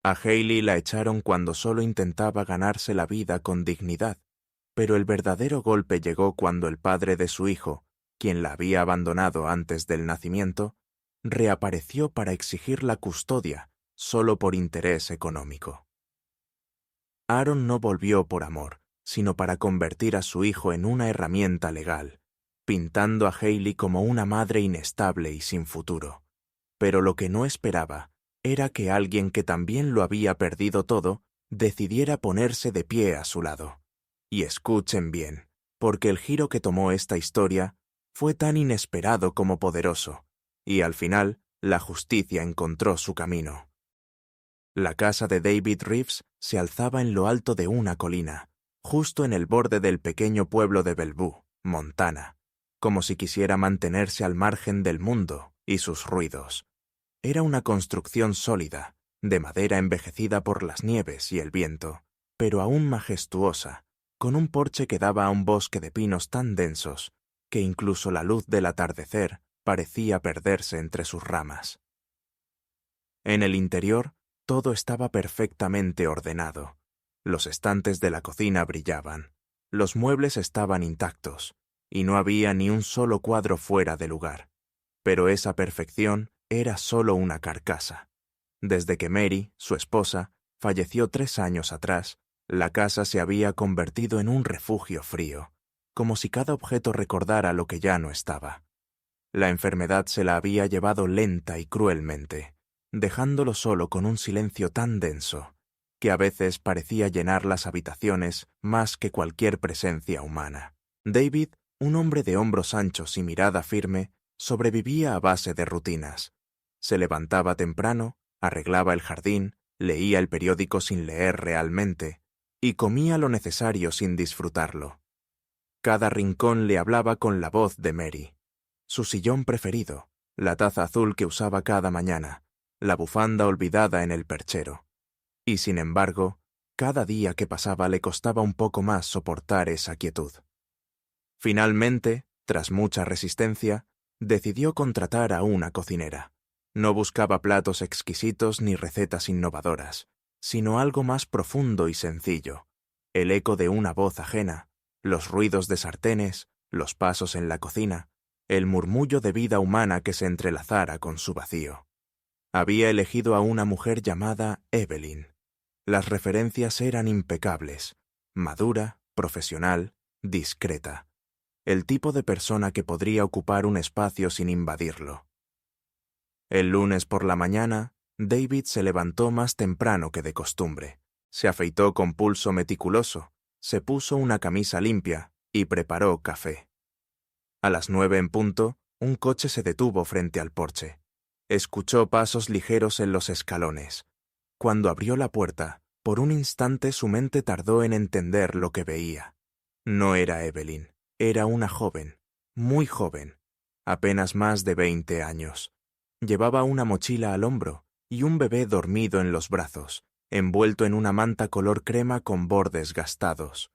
A Hailey la echaron cuando solo intentaba ganarse la vida con dignidad, pero el verdadero golpe llegó cuando el padre de su hijo, quien la había abandonado antes del nacimiento, reapareció para exigir la custodia solo por interés económico. Aaron no volvió por amor, sino para convertir a su hijo en una herramienta legal, pintando a Hailey como una madre inestable y sin futuro. Pero lo que no esperaba era que alguien que también lo había perdido todo decidiera ponerse de pie a su lado. Y escuchen bien, porque el giro que tomó esta historia fue tan inesperado como poderoso, y al final la justicia encontró su camino. La casa de David Reeves se alzaba en lo alto de una colina, justo en el borde del pequeño pueblo de Bellevue, Montana, como si quisiera mantenerse al margen del mundo y sus ruidos. Era una construcción sólida, de madera envejecida por las nieves y el viento, pero aún majestuosa, con un porche que daba a un bosque de pinos tan densos que incluso la luz del atardecer parecía perderse entre sus ramas. En el interior, todo estaba perfectamente ordenado. Los estantes de la cocina brillaban, los muebles estaban intactos, y no había ni un solo cuadro fuera de lugar. Pero esa perfección era solo una carcasa. Desde que Mary, su esposa, falleció 3 años atrás, la casa se había convertido en un refugio frío, como si cada objeto recordara lo que ya no estaba. La enfermedad se la había llevado lenta y cruelmente, dejándolo solo con un silencio tan denso, que a veces parecía llenar las habitaciones más que cualquier presencia humana. David, un hombre de hombros anchos y mirada firme, sobrevivía a base de rutinas. Se levantaba temprano, arreglaba el jardín, leía el periódico sin leer realmente, y comía lo necesario sin disfrutarlo. Cada rincón le hablaba con la voz de Mary. Su sillón preferido, la taza azul que usaba cada mañana, la bufanda olvidada en el perchero. Y sin embargo, cada día que pasaba le costaba un poco más soportar esa quietud. Finalmente, tras mucha resistencia, decidió contratar a una cocinera. No buscaba platos exquisitos ni recetas innovadoras, sino algo más profundo y sencillo, el eco de una voz ajena, los ruidos de sartenes, los pasos en la cocina, el murmullo de vida humana que se entrelazara con su vacío. Había elegido a una mujer llamada Evelyn. Las referencias eran impecables, madura, profesional, discreta. El tipo de persona que podría ocupar un espacio sin invadirlo. El lunes por la mañana, David se levantó más temprano que de costumbre. Se afeitó con pulso meticuloso, se puso una camisa limpia y preparó café. A las 9 en punto, un coche se detuvo frente al porche. Escuchó pasos ligeros en los escalones. Cuando abrió la puerta, por un instante su mente tardó en entender lo que veía. No era Evelyn, era una joven, muy joven, apenas más de 20 años. Llevaba una mochila al hombro y un bebé dormido en los brazos, envuelto en una manta color crema con bordes gastados.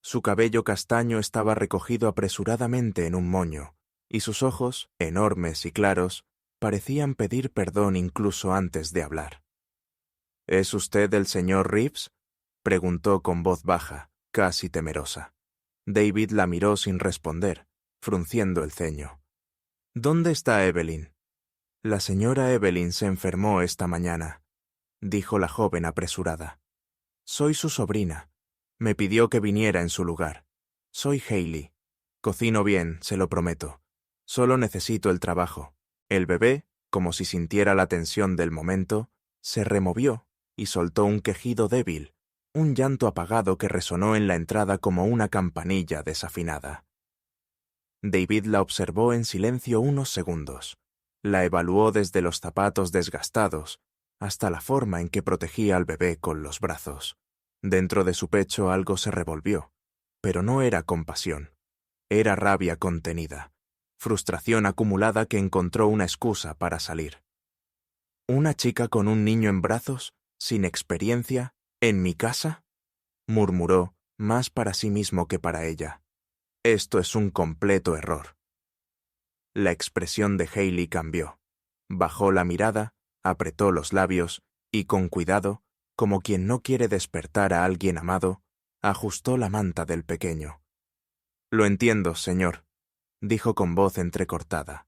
Su cabello castaño estaba recogido apresuradamente en un moño, y sus ojos, enormes y claros, parecían pedir perdón incluso antes de hablar. —¿Es usted el señor Reeves? —preguntó con voz baja, casi temerosa. David la miró sin responder, frunciendo el ceño. —¿Dónde está Evelyn? —La señora Evelyn se enfermó esta mañana —dijo la joven apresurada. —Soy su sobrina. Me pidió que viniera en su lugar. Soy Hailey. Cocino bien, se lo prometo. Solo necesito el trabajo. El bebé, como si sintiera la tensión del momento, se removió y soltó un quejido débil, un llanto apagado que resonó en la entrada como una campanilla desafinada. David la observó en silencio unos segundos. La evaluó desde los zapatos desgastados hasta la forma en que protegía al bebé con los brazos. Dentro de su pecho algo se revolvió, pero no era compasión. Era rabia contenida, frustración acumulada que encontró una excusa para salir. ¿Una chica con un niño en brazos, sin experiencia, en mi casa? Murmuró, más para sí mismo que para ella. Esto es un completo error. La expresión de Hailey cambió. Bajó la mirada, apretó los labios y, con cuidado, como quien no quiere despertar a alguien amado, ajustó la manta del pequeño. «Lo entiendo, señor», dijo con voz entrecortada.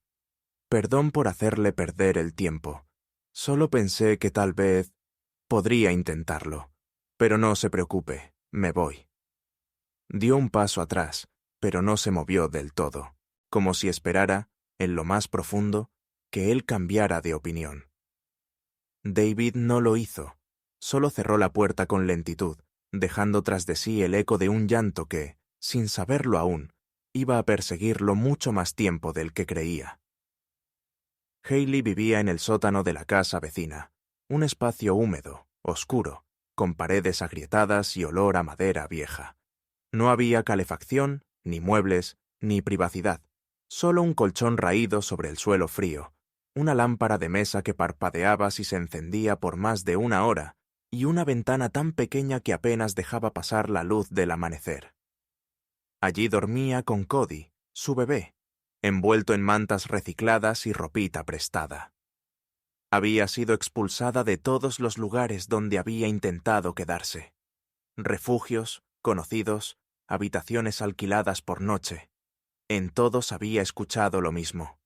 «Perdón por hacerle perder el tiempo. Solo pensé que tal vez podría intentarlo. Pero no se preocupe, me voy». Dio un paso atrás, pero no se movió del todo, como si esperara, en lo más profundo, que él cambiara de opinión. David no lo hizo. Solo cerró la puerta con lentitud, dejando tras de sí el eco de un llanto que, sin saberlo aún, iba a perseguirlo mucho más tiempo del que creía. Hayley vivía en el sótano de la casa vecina, un espacio húmedo, oscuro, con paredes agrietadas y olor a madera vieja. No había calefacción, ni muebles, ni privacidad, solo un colchón raído sobre el suelo frío, una lámpara de mesa que parpadeaba si se encendía por más de una hora, y una ventana tan pequeña que apenas dejaba pasar la luz del amanecer. Allí dormía con Cody, su bebé, envuelto en mantas recicladas y ropita prestada. Había sido expulsada de todos los lugares donde había intentado quedarse. Refugios, conocidos, habitaciones alquiladas por noche. En todos había escuchado lo mismo.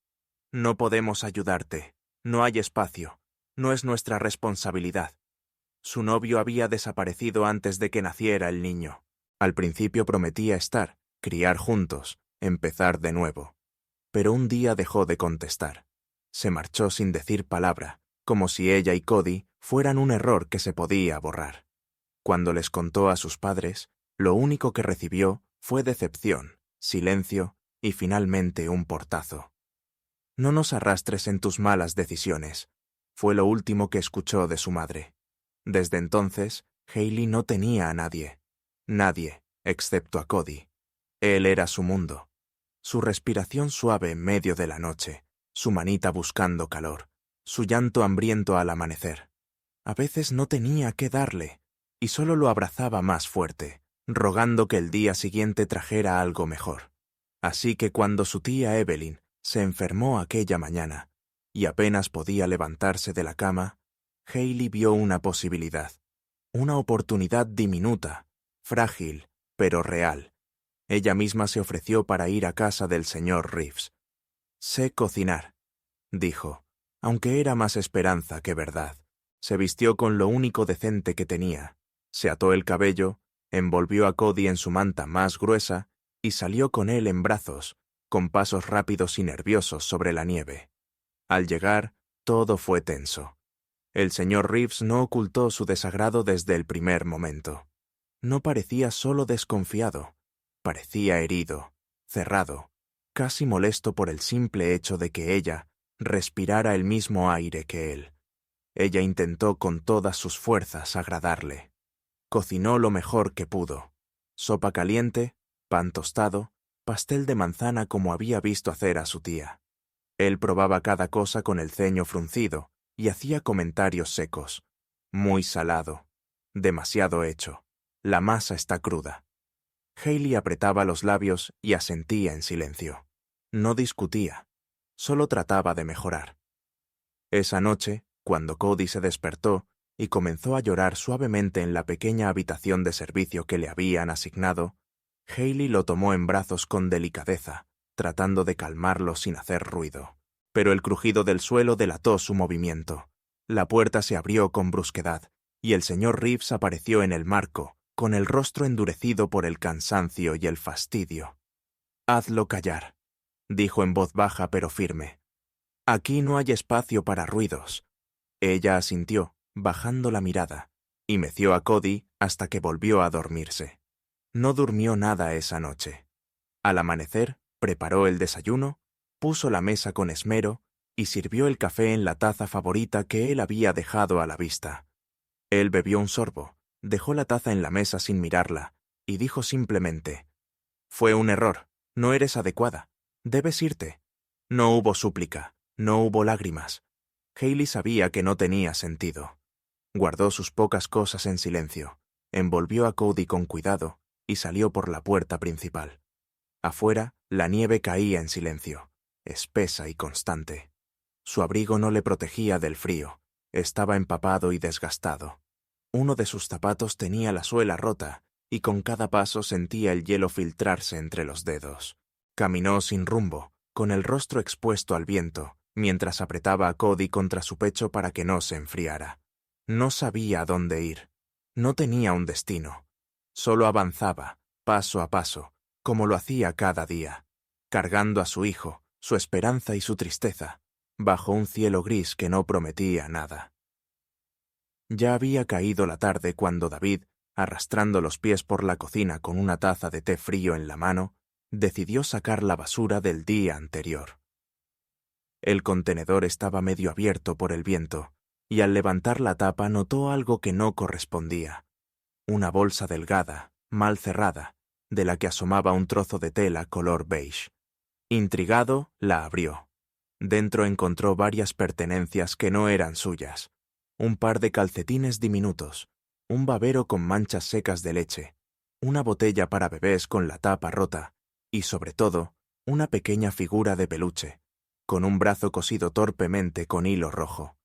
«No podemos ayudarte. No hay espacio. No es nuestra responsabilidad». Su novio había desaparecido antes de que naciera el niño. Al principio prometía estar, criar juntos, empezar de nuevo. Pero un día dejó de contestar. Se marchó sin decir palabra, como si ella y Cody fueran un error que se podía borrar. Cuando les contó a sus padres, lo único que recibió fue decepción, silencio y finalmente un portazo. «No nos arrastres en tus malas decisiones», fue lo último que escuchó de su madre. Desde entonces, Hayley no tenía a nadie. Nadie, excepto a Cody. Él era su mundo. Su respiración suave en medio de la noche, su manita buscando calor, su llanto hambriento al amanecer. A veces no tenía qué darle, y solo lo abrazaba más fuerte, rogando que el día siguiente trajera algo mejor. Así que cuando su tía Evelyn se enfermó aquella mañana, y apenas podía levantarse de la cama, Hayley vio una posibilidad, una oportunidad diminuta, frágil, pero real. Ella misma se ofreció para ir a casa del señor Reeves. «Sé cocinar», dijo, aunque era más esperanza que verdad. Se vistió con lo único decente que tenía, se ató el cabello, envolvió a Cody en su manta más gruesa y salió con él en brazos, con pasos rápidos y nerviosos sobre la nieve. Al llegar, todo fue tenso. El señor Reeves no ocultó su desagrado desde el primer momento. No parecía solo desconfiado, parecía herido, cerrado, casi molesto por el simple hecho de que ella respirara el mismo aire que él. Ella intentó con todas sus fuerzas agradarle. Cocinó lo mejor que pudo. Sopa caliente, pan tostado, pastel de manzana como había visto hacer a su tía. Él probaba cada cosa con el ceño fruncido y hacía comentarios secos. «Muy salado. Demasiado hecho. La masa está cruda». Hayley apretaba los labios y asentía en silencio. No discutía. Solo trataba de mejorar. Esa noche, cuando Cody se despertó y comenzó a llorar suavemente en la pequeña habitación de servicio que le habían asignado, Hayley lo tomó en brazos con delicadeza, tratando de calmarlo sin hacer ruido. Pero el crujido del suelo delató su movimiento. La puerta se abrió con brusquedad, y el señor Reeves apareció en el marco, con el rostro endurecido por el cansancio y el fastidio. «Hazlo callar», dijo en voz baja pero firme. «Aquí no hay espacio para ruidos». Ella asintió, bajando la mirada, y meció a Cody hasta que volvió a dormirse. No durmió nada esa noche. Al amanecer, preparó el desayuno, puso la mesa con esmero y sirvió el café en la taza favorita que él había dejado a la vista. Él bebió un sorbo, dejó la taza en la mesa sin mirarla, y dijo simplemente: «Fue un error, no eres adecuada, debes irte». No hubo súplica, no hubo lágrimas. Hayley sabía que no tenía sentido. Guardó sus pocas cosas en silencio, envolvió a Cody con cuidado y salió por la puerta principal. Afuera, la nieve caía en silencio, espesa y constante. Su abrigo no le protegía del frío, estaba empapado y desgastado. Uno de sus zapatos tenía la suela rota, y con cada paso sentía el hielo filtrarse entre los dedos. Caminó sin rumbo, con el rostro expuesto al viento, mientras apretaba a Cody contra su pecho para que no se enfriara. No sabía a dónde ir. No tenía un destino. Solo avanzaba, paso a paso, como lo hacía cada día, cargando a su hijo, su esperanza y su tristeza, bajo un cielo gris que no prometía nada. Ya había caído la tarde cuando David, arrastrando los pies por la cocina con una taza de té frío en la mano, decidió sacar la basura del día anterior. El contenedor estaba medio abierto por el viento, y al levantar la tapa notó algo que no correspondía. Una bolsa delgada, mal cerrada, de la que asomaba un trozo de tela color beige. Intrigado, la abrió. Dentro encontró varias pertenencias que no eran suyas. Un par de calcetines diminutos, un babero con manchas secas de leche, una botella para bebés con la tapa rota, y sobre todo, una pequeña figura de peluche, con un brazo cosido torpemente con hilo rojo.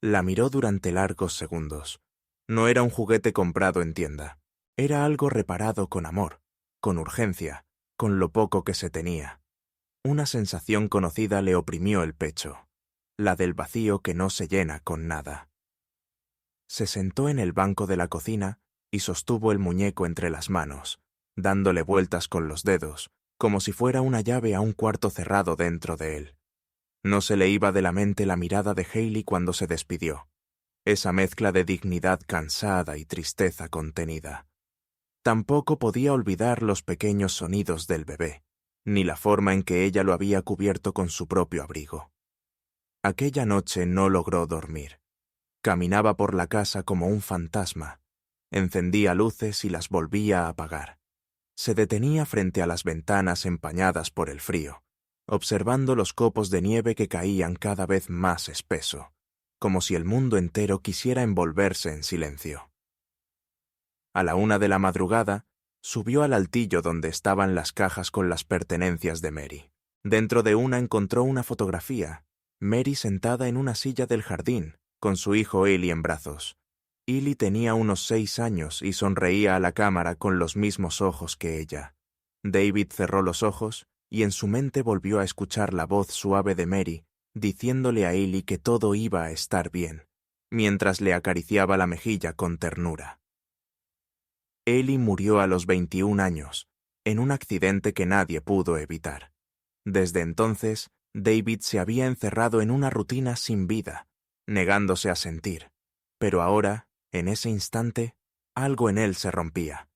La miró durante largos segundos. No era un juguete comprado en tienda. Era algo reparado con amor, con urgencia, con lo poco que se tenía. Una sensación conocida le oprimió el pecho, la del vacío que no se llena con nada. Se sentó en el banco de la cocina y sostuvo el muñeco entre las manos, dándole vueltas con los dedos, como si fuera una llave a un cuarto cerrado dentro de él. No se le iba de la mente la mirada de Hailey cuando se despidió, esa mezcla de dignidad cansada y tristeza contenida. Tampoco podía olvidar los pequeños sonidos del bebé, ni la forma en que ella lo había cubierto con su propio abrigo. Aquella noche no logró dormir. Caminaba por la casa como un fantasma. Encendía luces y las volvía a apagar. Se detenía frente a las ventanas empañadas por el frío, observando los copos de nieve que caían cada vez más espeso, como si el mundo entero quisiera envolverse en silencio. A la 1 de la madrugada, subió al altillo donde estaban las cajas con las pertenencias de Mary. Dentro de una encontró una fotografía, Mary sentada en una silla del jardín, con su hijo Eli en brazos. Eli tenía unos 6 años y sonreía a la cámara con los mismos ojos que ella. David cerró los ojos y en su mente volvió a escuchar la voz suave de Mary, diciéndole a Eli que todo iba a estar bien, mientras le acariciaba la mejilla con ternura. Eli murió a los 21 años, en un accidente que nadie pudo evitar. Desde entonces, David se había encerrado en una rutina sin vida, negándose a sentir. Pero ahora, en ese instante, algo en él se rompía.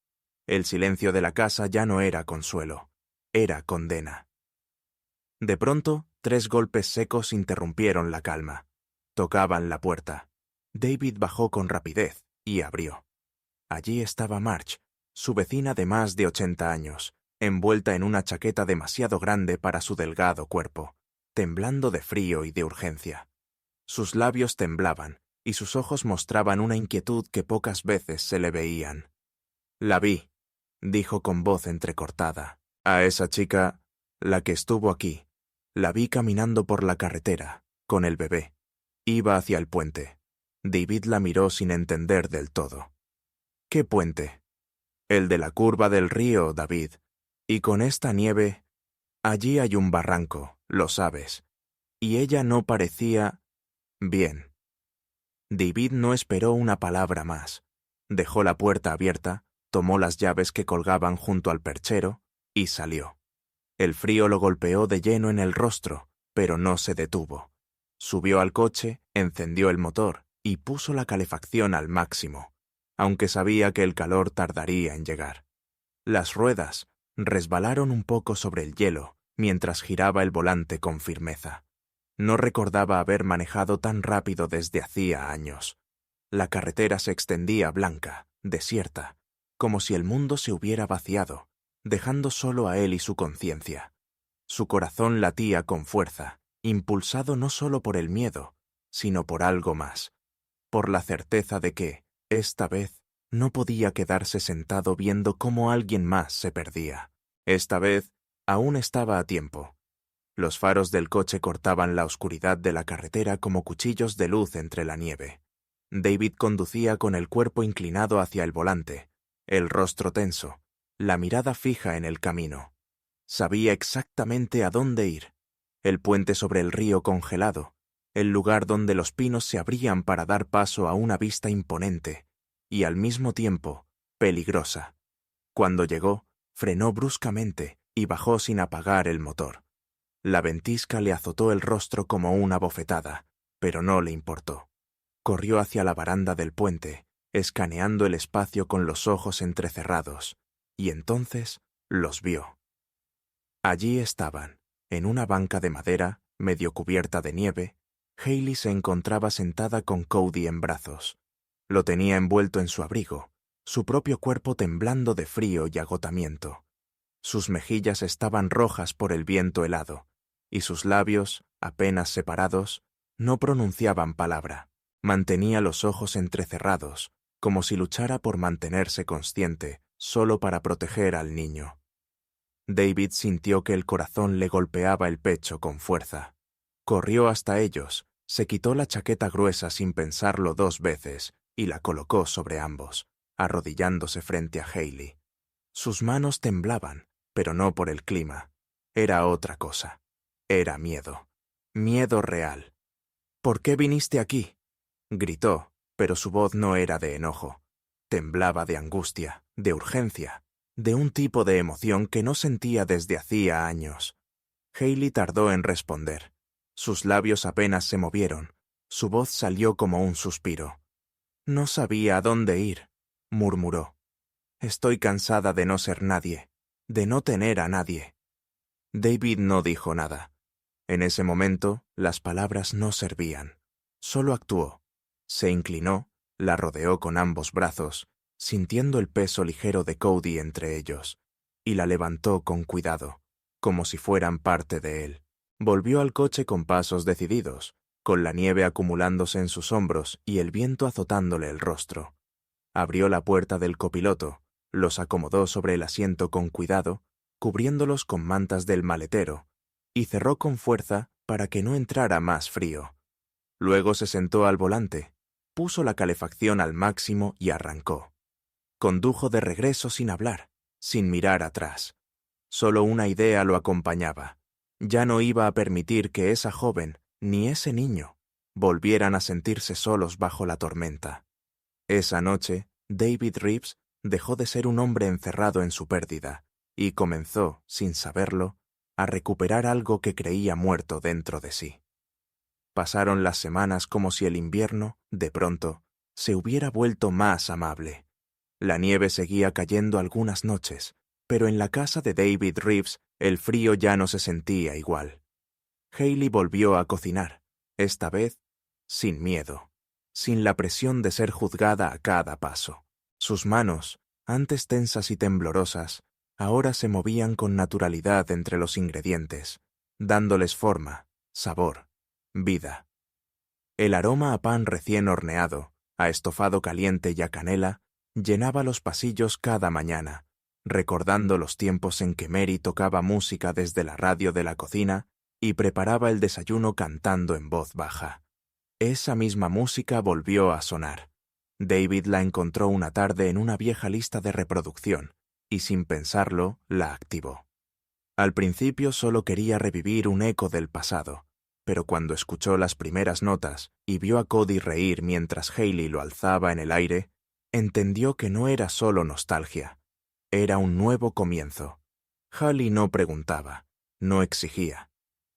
El silencio de la casa ya no era consuelo, era condena. De pronto, 3 golpes secos interrumpieron la calma. Tocaban la puerta. David bajó con rapidez y abrió. Allí estaba Marge, su vecina de más de 80 años, envuelta en una chaqueta demasiado grande para su delgado cuerpo, temblando de frío y de urgencia. Sus labios temblaban, y sus ojos mostraban una inquietud que pocas veces se le veían. «La vi», dijo con voz entrecortada. «A esa chica, la que estuvo aquí. La vi caminando por la carretera, con el bebé. Iba hacia el puente». David la miró sin entender del todo. «¿Qué puente?» «El de la curva del río, David. Y con esta nieve, allí hay un barranco, lo sabes. Y ella no parecía bien». David no esperó una palabra más. Dejó la puerta abierta, tomó las llaves que colgaban junto al perchero y salió. El frío lo golpeó de lleno en el rostro, pero no se detuvo. Subió al coche, encendió el motor y puso la calefacción al máximo, aunque sabía que el calor tardaría en llegar. Las ruedas resbalaron un poco sobre el hielo mientras giraba el volante con firmeza. No recordaba haber manejado tan rápido desde hacía años. La carretera se extendía blanca, desierta, como si el mundo se hubiera vaciado, dejando solo a él y su conciencia. Su corazón latía con fuerza, impulsado no solo por el miedo, sino por algo más, por la certeza de que, esta vez, no podía quedarse sentado viendo cómo alguien más se perdía. Esta vez, aún estaba a tiempo. Los faros del coche cortaban la oscuridad de la carretera como cuchillos de luz entre la nieve. David conducía con el cuerpo inclinado hacia el volante, el rostro tenso, la mirada fija en el camino. Sabía exactamente a dónde ir. El puente sobre el río congelado, el lugar donde los pinos se abrían para dar paso a una vista imponente y al mismo tiempo peligrosa. Cuando llegó, frenó bruscamente y bajó sin apagar el motor. La ventisca le azotó el rostro como una bofetada, pero no le importó. Corrió hacia la baranda del puente, escaneando el espacio con los ojos entrecerrados, y entonces los vio. Allí estaban, en una banca de madera, medio cubierta de nieve. Hailey se encontraba sentada con Cody en brazos. Lo tenía envuelto en su abrigo, su propio cuerpo temblando de frío y agotamiento. Sus mejillas estaban rojas por el viento helado, y sus labios, apenas separados, no pronunciaban palabra. Mantenía los ojos entrecerrados, como si luchara por mantenerse consciente, solo para proteger al niño. David sintió que el corazón le golpeaba el pecho con fuerza. Corrió hasta ellos, se quitó la chaqueta gruesa sin pensarlo 2 veces y la colocó sobre ambos, arrodillándose frente a Hailey. Sus manos temblaban, pero no por el clima. Era otra cosa. Era miedo. Miedo real. «¿Por qué viniste aquí?», gritó, pero su voz no era de enojo. Temblaba de angustia, de urgencia, de un tipo de emoción que no sentía desde hacía años. Hailey tardó en responder. Sus labios apenas se movieron. Su voz salió como un suspiro. «No sabía a dónde ir», murmuró. «Estoy cansada de no ser nadie, de no tener a nadie». David no dijo nada. En ese momento, las palabras no servían. Solo actuó. Se inclinó, la rodeó con ambos brazos, sintiendo el peso ligero de Cody entre ellos, y la levantó con cuidado, como si fueran parte de él. Volvió al coche con pasos decididos, con la nieve acumulándose en sus hombros y el viento azotándole el rostro. Abrió la puerta del copiloto, los acomodó sobre el asiento con cuidado, cubriéndolos con mantas del maletero, y cerró con fuerza para que no entrara más frío. Luego se sentó al volante, puso la calefacción al máximo y arrancó. Condujo de regreso sin hablar, sin mirar atrás. Solo una idea lo acompañaba. Ya no iba a permitir que esa joven, ni ese niño, volvieran a sentirse solos bajo la tormenta. Esa noche, David Reeves dejó de ser un hombre encerrado en su pérdida y comenzó, sin saberlo, a recuperar algo que creía muerto dentro de sí. Pasaron las semanas como si el invierno, de pronto, se hubiera vuelto más amable. La nieve seguía cayendo algunas noches, pero en la casa de David Reeves el frío ya no se sentía igual. Hailey volvió a cocinar, esta vez sin miedo, sin la presión de ser juzgada a cada paso. Sus manos, antes tensas y temblorosas, ahora se movían con naturalidad entre los ingredientes, dándoles forma, sabor, vida. El aroma a pan recién horneado, a estofado caliente y a canela, llenaba los pasillos cada mañana, recordando los tiempos en que Mary tocaba música desde la radio de la cocina y preparaba el desayuno cantando en voz baja. Esa misma música volvió a sonar. David la encontró una tarde en una vieja lista de reproducción y sin pensarlo la activó. Al principio solo quería revivir un eco del pasado, pero cuando escuchó las primeras notas y vio a Cody reír mientras Hailey lo alzaba en el aire, entendió que no era solo nostalgia, era un nuevo comienzo. Hailey no preguntaba, no exigía,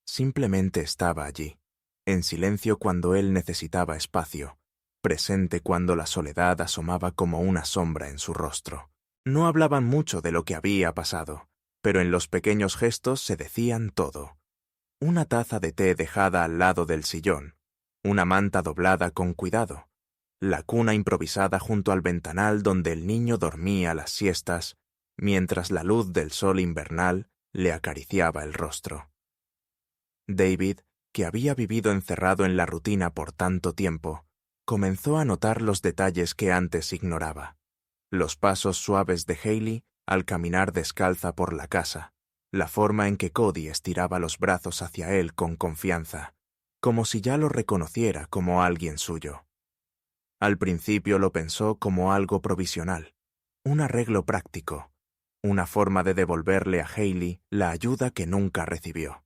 simplemente estaba allí, en silencio cuando él necesitaba espacio, presente cuando la soledad asomaba como una sombra en su rostro. No hablaban mucho de lo que había pasado, pero en los pequeños gestos se decían todo. Una taza de té dejada al lado del sillón, una manta doblada con cuidado, la cuna improvisada junto al ventanal donde el niño dormía las siestas, mientras la luz del sol invernal le acariciaba el rostro. David, que había vivido encerrado en la rutina por tanto tiempo, comenzó a notar los detalles que antes ignoraba. Los pasos suaves de Hailey al caminar descalza por la casa, la forma en que Cody estiraba los brazos hacia él con confianza, como si ya lo reconociera como alguien suyo. Al principio lo pensó como algo provisional, un arreglo práctico, una forma de devolverle a Hailey la ayuda que nunca recibió.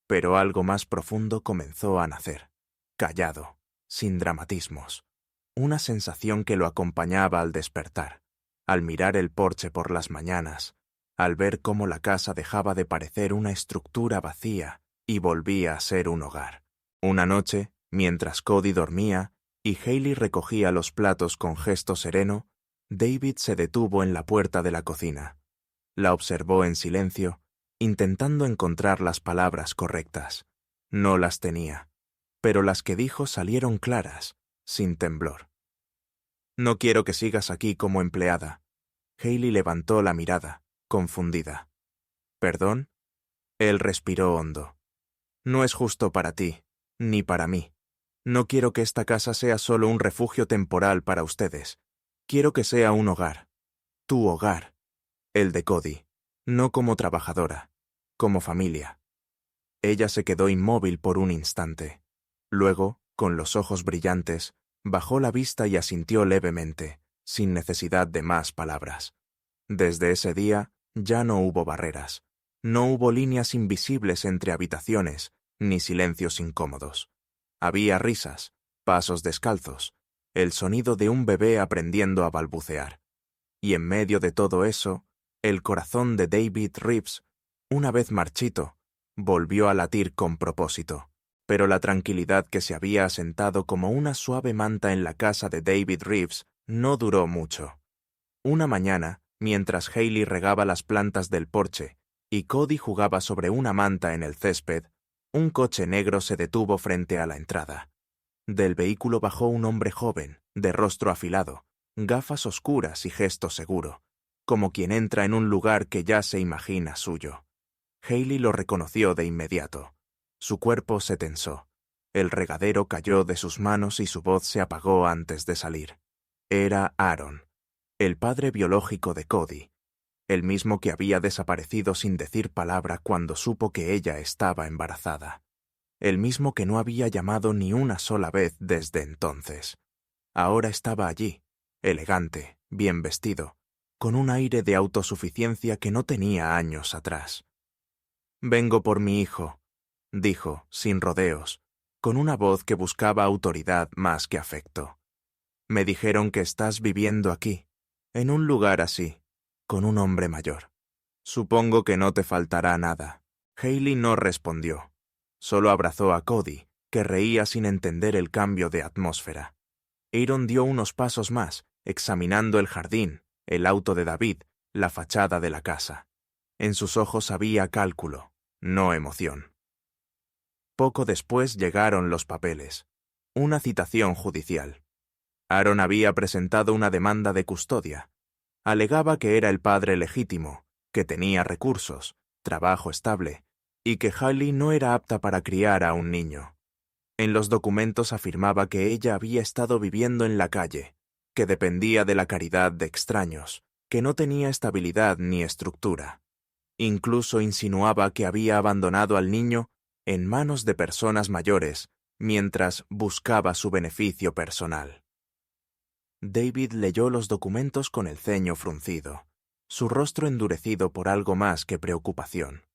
Pero algo más profundo comenzó a nacer, callado, sin dramatismos. Una sensación que lo acompañaba al despertar, al mirar el porche por las mañanas, al ver cómo la casa dejaba de parecer una estructura vacía y volvía a ser un hogar. Una noche, mientras Cody dormía y Hailey recogía los platos con gesto sereno, David se detuvo en la puerta de la cocina. La observó en silencio, intentando encontrar las palabras correctas. No las tenía, pero las que dijo salieron claras, sin temblor. «No quiero que sigas aquí como empleada». Hailey levantó la mirada, confundida. «¿Perdón?» Él respiró hondo. «No es justo para ti, ni para mí. No quiero que esta casa sea solo un refugio temporal para ustedes. Quiero que sea un hogar. Tu hogar. El de Cody. No como trabajadora, como familia». Ella se quedó inmóvil por un instante. Luego, con los ojos brillantes, bajó la vista y asintió levemente, sin necesidad de más palabras. Desde ese día, ya no hubo barreras. No hubo líneas invisibles entre habitaciones, ni silencios incómodos. Había risas, pasos descalzos, el sonido de un bebé aprendiendo a balbucear. Y en medio de todo eso, el corazón de David Reeves, una vez marchito, volvió a latir con propósito. Pero la tranquilidad que se había asentado como una suave manta en la casa de David Reeves no duró mucho. Una mañana, mientras Hailey regaba las plantas del porche y Cody jugaba sobre una manta en el césped, un coche negro se detuvo frente a la entrada. Del vehículo bajó un hombre joven, de rostro afilado, gafas oscuras y gesto seguro, como quien entra en un lugar que ya se imagina suyo. Hailey lo reconoció de inmediato. Su cuerpo se tensó. El regadero cayó de sus manos y su voz se apagó antes de salir. Era Aaron, el padre biológico de Cody, el mismo que había desaparecido sin decir palabra cuando supo que ella estaba embarazada, el mismo que no había llamado ni una sola vez desde entonces. Ahora estaba allí, elegante, bien vestido, con un aire de autosuficiencia que no tenía años atrás. «Vengo por mi hijo», dijo, sin rodeos, con una voz que buscaba autoridad más que afecto. «Me dijeron que estás viviendo aquí, en un lugar así, con un hombre mayor. Supongo que no te faltará nada». Hailey no respondió. Solo abrazó a Cody, que reía sin entender el cambio de atmósfera. Aaron dio unos pasos más, examinando el jardín, el auto de David, la fachada de la casa. En sus ojos había cálculo, no emoción. Poco después llegaron los papeles. Una citación judicial. Aaron había presentado una demanda de custodia. Alegaba que era el padre legítimo, que tenía recursos, trabajo estable, y que Hailey no era apta para criar a un niño. En los documentos afirmaba que ella había estado viviendo en la calle, que dependía de la caridad de extraños, que no tenía estabilidad ni estructura. Incluso insinuaba que había abandonado al niño en manos de personas mayores mientras buscaba su beneficio personal. David leyó los documentos con el ceño fruncido, su rostro endurecido por algo más que preocupación.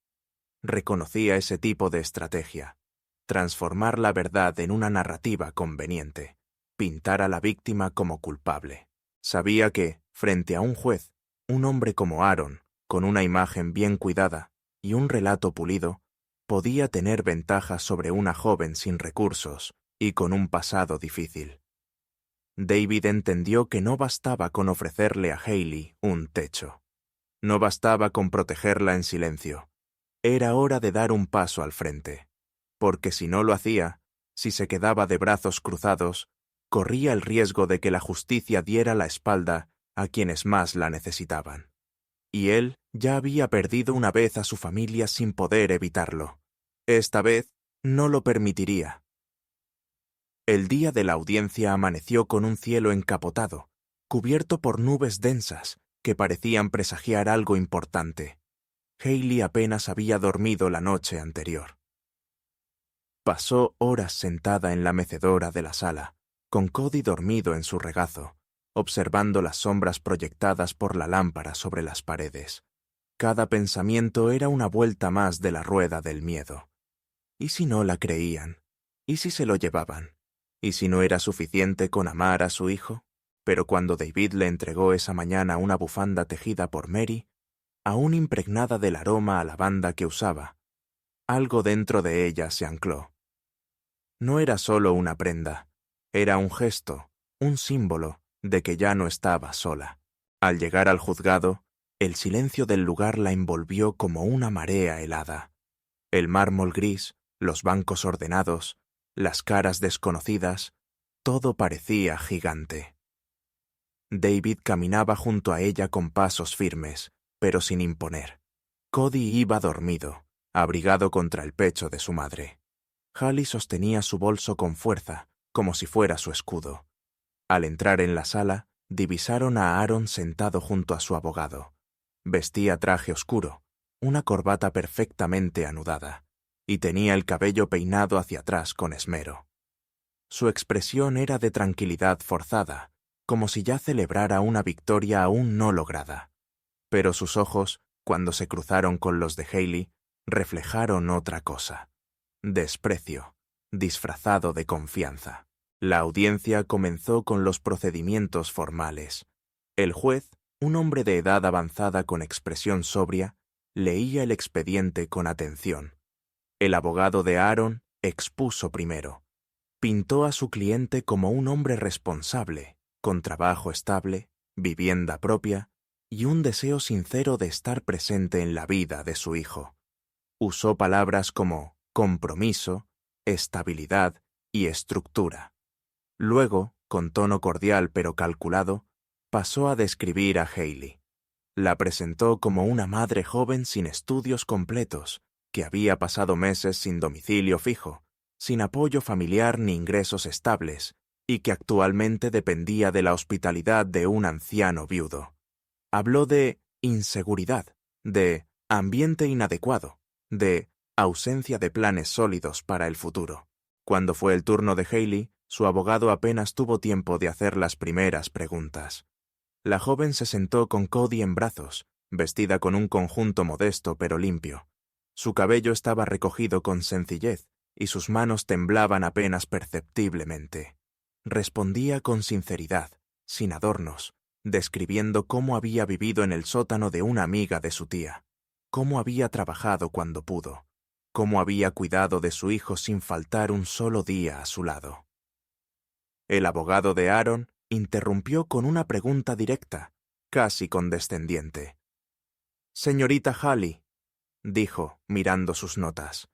Reconocía ese tipo de estrategia, transformar la verdad en una narrativa conveniente, pintar a la víctima como culpable. Sabía que, frente a un juez, un hombre como Aaron, con una imagen bien cuidada y un relato pulido, podía tener ventaja sobre una joven sin recursos y con un pasado difícil. David entendió que no bastaba con ofrecerle a Hailey un techo. No bastaba con protegerla en silencio. Era hora de dar un paso al frente, porque si no lo hacía, si se quedaba de brazos cruzados, corría el riesgo de que la justicia diera la espalda a quienes más la necesitaban. Y él ya había perdido una vez a su familia sin poder evitarlo. Esta vez no lo permitiría. El día de la audiencia amaneció con un cielo encapotado, cubierto por nubes densas que parecían presagiar algo importante. Hailey apenas había dormido la noche anterior. Pasó horas sentada en la mecedora de la sala, con Cody dormido en su regazo, observando las sombras proyectadas por la lámpara sobre las paredes. Cada pensamiento era una vuelta más de la rueda del miedo. ¿Y si no la creían? ¿Y si se lo llevaban? ¿Y si no era suficiente con amar a su hijo? Pero cuando David le entregó esa mañana una bufanda tejida por Mary, aún impregnada del aroma a lavanda que usaba, algo dentro de ella se ancló. No era solo una prenda, era un gesto, un símbolo de que ya no estaba sola. Al llegar al juzgado, el silencio del lugar la envolvió como una marea helada. El mármol gris, los bancos ordenados, las caras desconocidas, todo parecía gigante. David caminaba junto a ella con pasos firmes, pero sin imponer. Cody iba dormido, abrigado contra el pecho de su madre. Hallie sostenía su bolso con fuerza, como si fuera su escudo. Al entrar en la sala, divisaron a Aaron sentado junto a su abogado. Vestía traje oscuro, una corbata perfectamente anudada, y tenía el cabello peinado hacia atrás con esmero. Su expresión era de tranquilidad forzada, como si ya celebrara una victoria aún no lograda. Pero sus ojos, cuando se cruzaron con los de Hailey, reflejaron otra cosa: desprecio, disfrazado de confianza. La audiencia comenzó con los procedimientos formales. El juez, un hombre de edad avanzada con expresión sobria, leía el expediente con atención. El abogado de Aaron expuso primero. Pintó a su cliente como un hombre responsable, con trabajo estable, vivienda propia y un deseo sincero de estar presente en la vida de su hijo. Usó palabras como compromiso, estabilidad y estructura. Luego, con tono cordial pero calculado, pasó a describir a Hailey. La presentó como una madre joven sin estudios completos, que había pasado meses sin domicilio fijo, sin apoyo familiar ni ingresos estables, y que actualmente dependía de la hospitalidad de un anciano viudo. Habló de inseguridad, de ambiente inadecuado, de ausencia de planes sólidos para el futuro. Cuando fue el turno de Hailey, su abogado apenas tuvo tiempo de hacer las primeras preguntas. La joven se sentó con Cody en brazos, vestida con un conjunto modesto pero limpio. Su cabello estaba recogido con sencillez y sus manos temblaban apenas perceptiblemente. Respondía con sinceridad, sin adornos, describiendo cómo había vivido en el sótano de una amiga de su tía, cómo había trabajado cuando pudo, cómo había cuidado de su hijo sin faltar un solo día a su lado. El abogado de Aaron interrumpió con una pregunta directa, casi condescendiente. «Señorita Hallie», dijo, mirando sus notas,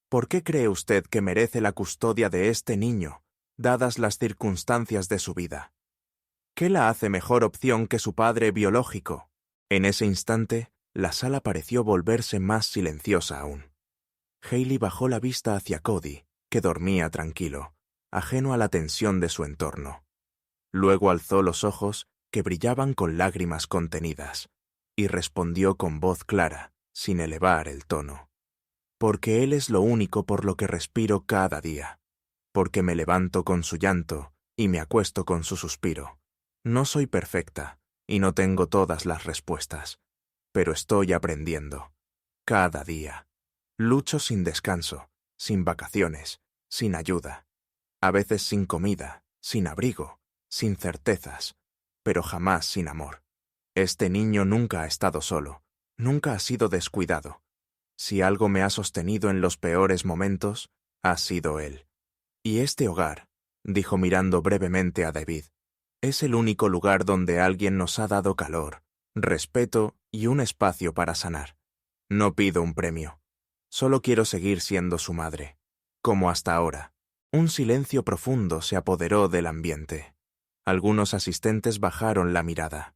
«¿por qué cree usted que merece la custodia de este niño, dadas las circunstancias de su vida? ¿Qué la hace mejor opción que su padre biológico?» En ese instante, la sala pareció volverse más silenciosa aún. Hailey bajó la vista hacia Cody, que dormía tranquilo, ajeno a la tensión de su entorno. Luego alzó los ojos, que brillaban con lágrimas contenidas, y respondió con voz clara, sin elevar el tono. «Porque él es lo único por lo que respiro cada día, porque me levanto con su llanto y me acuesto con su suspiro. No soy perfecta, y no tengo todas las respuestas, pero estoy aprendiendo. Cada día. Lucho sin descanso, sin vacaciones, sin ayuda. A veces sin comida, sin abrigo, sin certezas, pero jamás sin amor. Este niño nunca ha estado solo, nunca ha sido descuidado. Si algo me ha sostenido en los peores momentos, ha sido él. Y este hogar», dijo mirando brevemente a David, «es el único lugar donde alguien nos ha dado calor, respeto y un espacio para sanar. No pido un premio. Solo quiero seguir siendo su madre, como hasta ahora». Un silencio profundo se apoderó del ambiente. Algunos asistentes bajaron la mirada.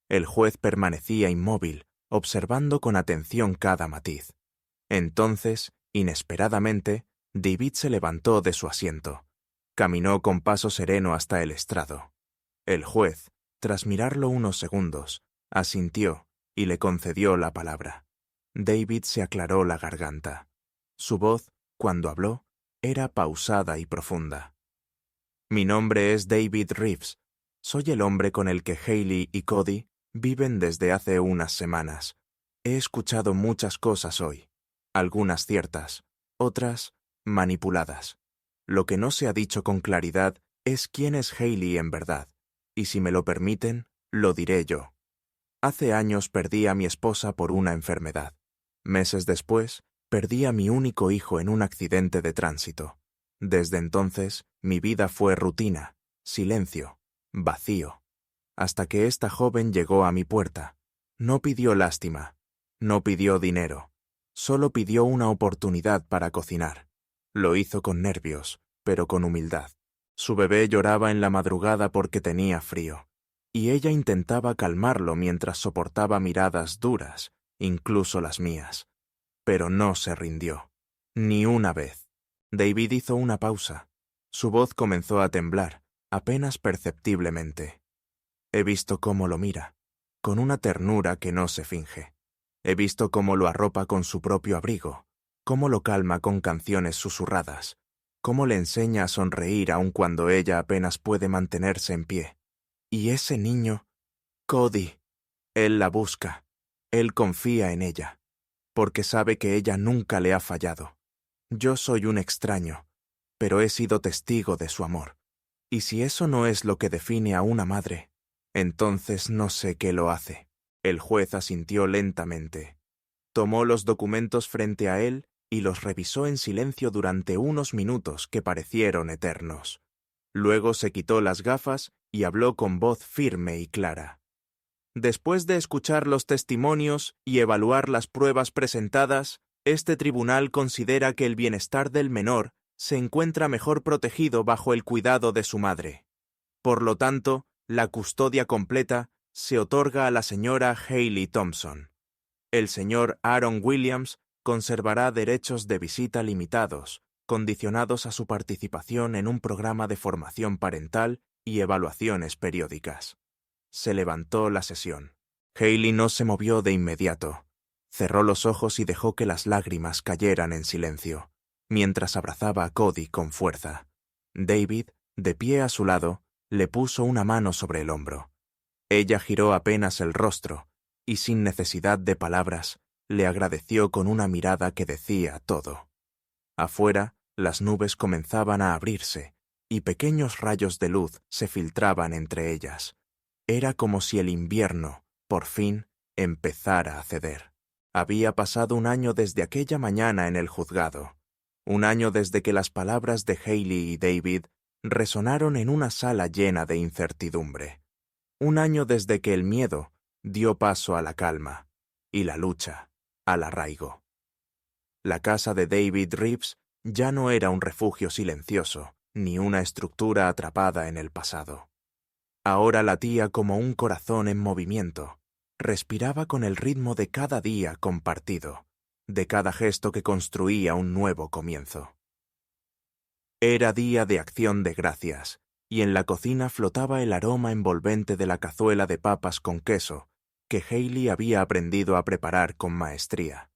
El juez permanecía inmóvil, observando con atención cada matiz. Entonces, inesperadamente, David se levantó de su asiento. Caminó con paso sereno hasta el estrado. El juez, tras mirarlo unos segundos, asintió y le concedió la palabra. David se aclaró la garganta. Su voz, cuando habló, era pausada y profunda. Mi nombre es David Reeves. Soy el hombre con el que Hailey y Cody viven desde hace unas semanas. He escuchado muchas cosas hoy, algunas ciertas, otras manipuladas. Lo que no se ha dicho con claridad es quién es Hailey en verdad, y si me lo permiten, lo diré yo. Hace años perdí a mi esposa por una enfermedad. Meses después, perdí a mi único hijo en un accidente de tránsito. Desde entonces, mi vida fue rutina, silencio, vacío. Hasta que esta joven llegó a mi puerta. No pidió lástima, no pidió dinero, solo pidió una oportunidad para cocinar. Lo hizo con nervios, pero con humildad. Su bebé lloraba en la madrugada porque tenía frío, y ella intentaba calmarlo mientras soportaba miradas duras, incluso las mías. Pero no se rindió, ni una vez. David hizo una pausa. Su voz comenzó a temblar, apenas perceptiblemente. He visto cómo lo mira, con una ternura que no se finge. He visto cómo lo arropa con su propio abrigo, cómo lo calma con canciones susurradas, cómo le enseña a sonreír aun cuando ella apenas puede mantenerse en pie. Y ese niño, Cody, él la busca, él confía en ella, porque sabe que ella nunca le ha fallado. Yo soy un extraño, pero he sido testigo de su amor. Y si eso no es lo que define a una madre, entonces no sé qué lo hace. El juez asintió lentamente. Tomó los documentos frente a él y los revisó en silencio durante unos minutos que parecieron eternos. Luego se quitó las gafas y habló con voz firme y clara. Después de escuchar los testimonios y evaluar las pruebas presentadas, este tribunal considera que el bienestar del menor se encuentra mejor protegido bajo el cuidado de su madre. Por lo tanto, la custodia completa se otorga a la señora Hailey Thompson. El señor Aaron Williams conservará derechos de visita limitados, condicionados a su participación en un programa de formación parental y evaluaciones periódicas. Se levantó la sesión. Hailey no se movió de inmediato. Cerró los ojos y dejó que las lágrimas cayeran en silencio, mientras abrazaba a Cody con fuerza. David, de pie a su lado, le puso una mano sobre el hombro. Ella giró apenas el rostro, y sin necesidad de palabras, le agradeció con una mirada que decía todo. Afuera, las nubes comenzaban a abrirse, y pequeños rayos de luz se filtraban entre ellas. Era como si el invierno, por fin, empezara a ceder. Había pasado un año desde aquella mañana en el juzgado. Un año desde que las palabras de Hailey y David resonaron en una sala llena de incertidumbre. Un año desde que el miedo dio paso a la calma, y la lucha al arraigo. La casa de David Reeves ya no era un refugio silencioso, ni una estructura atrapada en el pasado. Ahora latía como un corazón en movimiento, respiraba con el ritmo de cada día compartido, de cada gesto que construía un nuevo comienzo. Era día de acción de gracias, y en la cocina flotaba el aroma envolvente de la cazuela de papas con queso que Hailey había aprendido a preparar con maestría.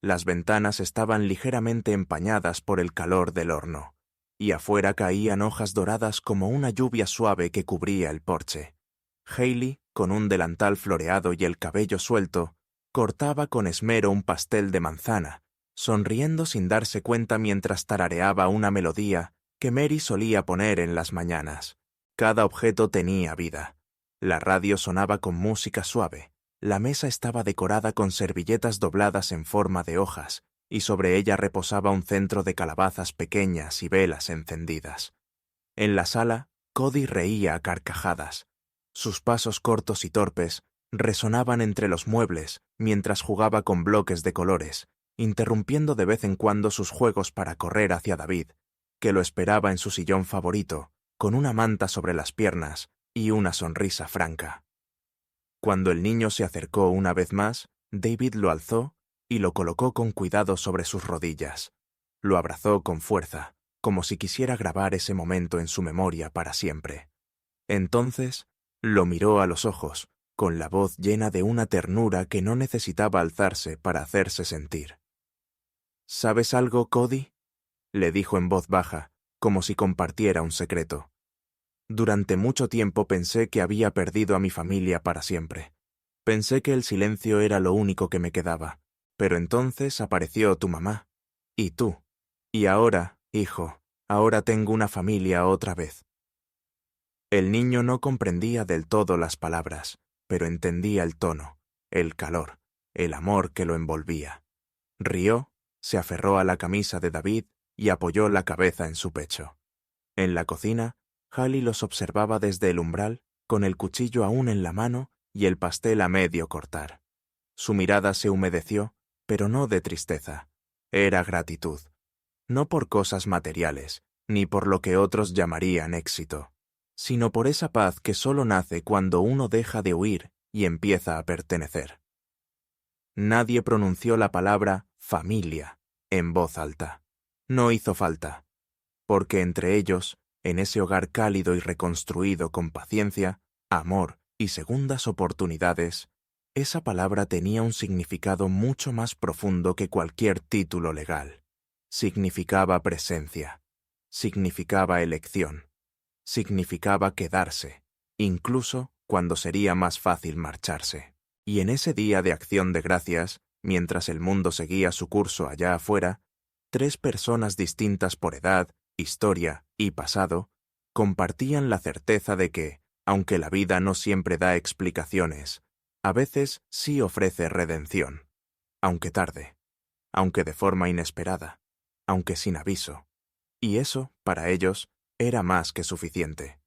Las ventanas estaban ligeramente empañadas por el calor del horno, y afuera caían hojas doradas como una lluvia suave que cubría el porche. Hailey, con un delantal floreado y el cabello suelto, cortaba con esmero un pastel de manzana, sonriendo sin darse cuenta mientras tarareaba una melodía que Mary solía poner en las mañanas. Cada objeto tenía vida. La radio sonaba con música suave, la mesa estaba decorada con servilletas dobladas en forma de hojas, y sobre ella reposaba un centro de calabazas pequeñas y velas encendidas. En la sala, Cody reía a carcajadas. Sus pasos cortos y torpes resonaban entre los muebles mientras jugaba con bloques de colores, interrumpiendo de vez en cuando sus juegos para correr hacia David, que lo esperaba en su sillón favorito, con una manta sobre las piernas y una sonrisa franca. Cuando el niño se acercó una vez más, David lo alzó y lo colocó con cuidado sobre sus rodillas. Lo abrazó con fuerza, como si quisiera grabar ese momento en su memoria para siempre. Entonces, lo miró a los ojos, con la voz llena de una ternura que no necesitaba alzarse para hacerse sentir. «¿Sabes algo, Cody?», le dijo en voz baja, como si compartiera un secreto. Durante mucho tiempo pensé que había perdido a mi familia para siempre. Pensé que el silencio era lo único que me quedaba. Pero entonces apareció tu mamá. Y tú. Y ahora, hijo, ahora tengo una familia otra vez. El niño no comprendía del todo las palabras, pero entendía el tono, el calor, el amor que lo envolvía. Rió, se aferró a la camisa de David y apoyó la cabeza en su pecho. En la cocina, Hallie los observaba desde el umbral, con el cuchillo aún en la mano y el pastel a medio cortar. Su mirada se humedeció, pero no de tristeza. Era gratitud. No por cosas materiales, ni por lo que otros llamarían éxito, sino por esa paz que solo nace cuando uno deja de huir y empieza a pertenecer. Nadie pronunció la palabra familia en voz alta. No hizo falta, porque entre ellos, en ese hogar cálido y reconstruido con paciencia, amor y segundas oportunidades, esa palabra tenía un significado mucho más profundo que cualquier título legal. Significaba presencia, significaba elección, significaba quedarse, incluso cuando sería más fácil marcharse. Y en ese día de acción de gracias, mientras el mundo seguía su curso allá afuera, 3 personas distintas por edad, historia y pasado, compartían la certeza de que, aunque la vida no siempre da explicaciones, a veces sí ofrece redención, aunque tarde, aunque de forma inesperada, aunque sin aviso. Y eso, para ellos, era más que suficiente.